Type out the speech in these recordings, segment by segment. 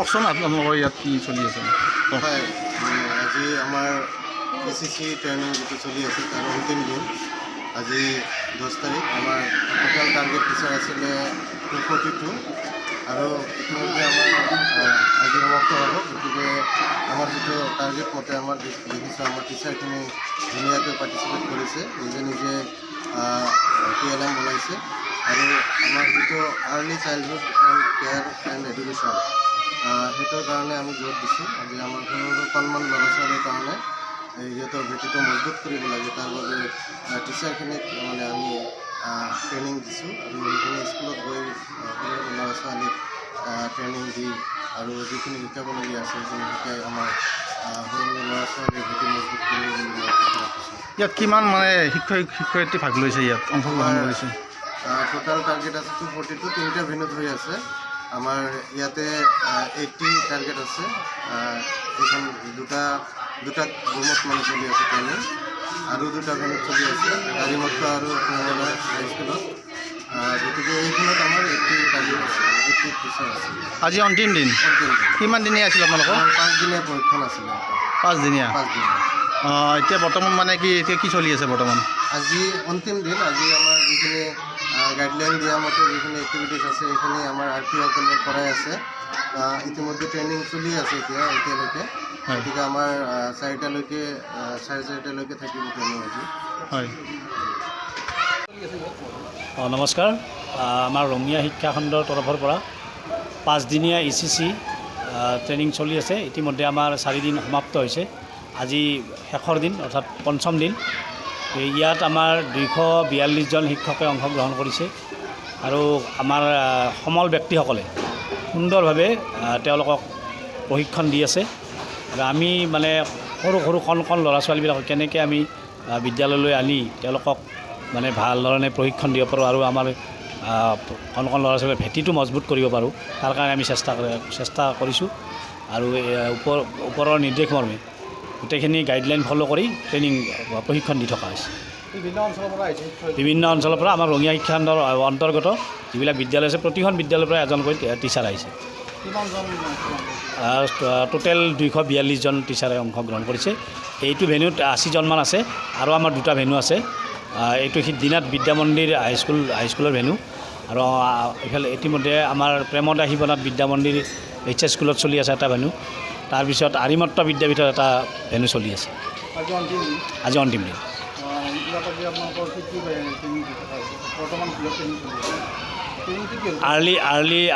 কওকচোন আপোনালোকৰ ইয়াত কি চলি আছে? হয়, আজি আমাৰ ACC ট্ৰেইনিং যিটো চলি আছে তাৰ অন্তিম দিন। আজি 10 তাৰিখ। আমাৰ টোটেল টাৰ্গেট টিচাৰ আছিলে 242 আৰু ইতিমধ্যে আমাৰ আজি সমাপ্ত হ'ব। গতিকে আমাৰ যিটো টাৰ্গেট মতে আমাৰ দেখিছোঁ আমাৰ টিচাৰখিনি ধুনীয়াকৈ পাৰ্টিচিপেট কৰিছে, নিজে নিজে PLM বনাইছে আৰু আমাৰ যিটো early childhood and care and education সেইটোৰ কাৰণে আমি জোৰ দিছোঁ। আজি আমাৰ সৰু অকণমান ল'ৰা ছোৱালীৰ কাৰণে সিহঁতৰ ভেটিটো মজবুত কৰিব লাগে, তাৰ বাবে টিচাৰখিনিক মানে আমি ট্ৰেইনিং দিছোঁ আৰু সেইখিনি স্কুলত গৈ সৰু ল'ৰা ছোৱালীক ট্ৰেইনিং দি আৰু যিখিনি শিকাবলগীয়া আছে সেইখিনি শিকাই আমাৰ সৰু ল'ৰা ছোৱালীৰ ভেটি মজবুত কৰিব বুলি ইয়াত কিমান মানে শিক্ষয়িত্ৰী ভাগ লৈছে, ইয়াত অংশগ্ৰহণ কৰিছে? টোটাল টাৰ্গেট আছে 242, 3টা ভেন্যুত হৈ আছে। আমাৰ ইয়াতে 80 টাৰ্গেট আছে। এইখন দুটা ৰুমত মানে চলি আছে ট্ৰেইনিং আৰু 2টা ভেন্যুত চলি আছে, গাড়ীমত্ৰ আৰু হাইস্কুলত। গতিকে এইখনত আমাৰ 80 টাৰ্গেট আছে, 80 টিচাৰ আছে। আজি অন্তিম দিন। কিমান দিনীয়া আছিল আপোনালোকৰ? 5 দিনীয়া পৰীক্ষণ আছিলে। 5 দিনীয়া। এতিয়া বৰ্তমান মানে এতিয়া কি চলি আছে বৰ্তমান? আজি অন্তিম দিন। আজি আমাৰ যিখিনি গাইডলাইন দিয়া মতে যিখিনি এক্টিভিটিছ আছে সেইখিনি আমাৰ RPসকলে কৰাই আছে। ইতিমধ্যে ট্ৰেইনিং চলি আছে এতিয়ালৈকে। গতিকে আমাৰ 4টালৈকে 4:30লৈকে থাকিব ট্ৰেইনিং আজি। হয়। নমস্কাৰ। আমাৰ ৰঙিয়া শিক্ষাখণ্ডৰ তৰফৰ পৰা 5 দিনীয়া ACC ট্ৰেইনিং চলি আছে। ইতিমধ্যে আমাৰ 4 দিন সমাপ্ত হৈছে। আজি শেষৰ দিন অৰ্থাৎ পঞ্চম দিন। ইয়াত আমাৰ 242জন শিক্ষকে অংশগ্ৰহণ কৰিছে আৰু আমাৰ সমল ব্যক্তিসকলে সুন্দৰভাৱে তেওঁলোকক প্ৰশিক্ষণ দি আছে। আৰু আমি মানে সৰু কণ ল'ৰা ছোৱালীবিলাকক কেনেকৈ আমি বিদ্যালয়লৈ আনি তেওঁলোকক মানে ভাল ধৰণে প্ৰশিক্ষণ দিব পাৰোঁ আৰু আমাৰ কণ ল'ৰা ছোৱালীৰ ভেটিটো মজবুত কৰিব পাৰোঁ, তাৰ কাৰণে আমি চেষ্টা কৰিছোঁ। আৰু ওপৰৰ নিৰ্দেশ মৰ্মে গোটেইখিনি গাইডলাইন ফ'ল' কৰি ট্ৰেইনিং প্ৰশিক্ষণ দি থকা হৈছে। বিভিন্ন অঞ্চলৰ পৰা আমাৰ ৰঙিয়া শিক্ষাখণ্ডৰ অন্তৰ্গত যিবিলাক বিদ্যালয় আছে প্ৰতিখন বিদ্যালয়ৰ পৰা এজনকৈ টিচাৰ আহিছে। টোটেল 242জন টিচাৰে অংশগ্ৰহণ কৰিছে। এইটো ভেন্যুত 80জনমান আছে আৰু আমাৰ 2টা ভেন্যু আছে। এইটো সিদ্ধিনাথ বিদ্যা মন্দিৰ হাইস্কুলৰ ভেন্যু আৰু এইফালে ইতিমধ্যে আমাৰ প্ৰেমদা শিৱনাথ বিদ্যা মন্দিৰ HS স্কুলত চলি আছে এটা ভেন্যু। তাৰপিছত আৰিমত্ত বিদ্যাপীঠৰ এটা ভেন্যু চলি আছে। আজি অন্তিম দিন।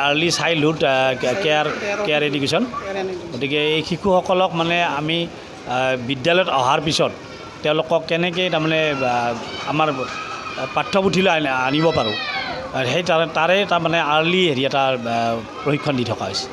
Early childhood care education. গতিকে এই শিশুসকলক মানে আমি বিদ্যালয়ত অহাৰ পিছত তেওঁলোকক কেনেকৈ তাৰমানে আমাৰ পাঠ্যপুথিলৈ আনিব পাৰোঁ, সেই তাৰে তাৰমানে আৰ্লি এটা প্ৰশিক্ষণ দি থকা হৈছে।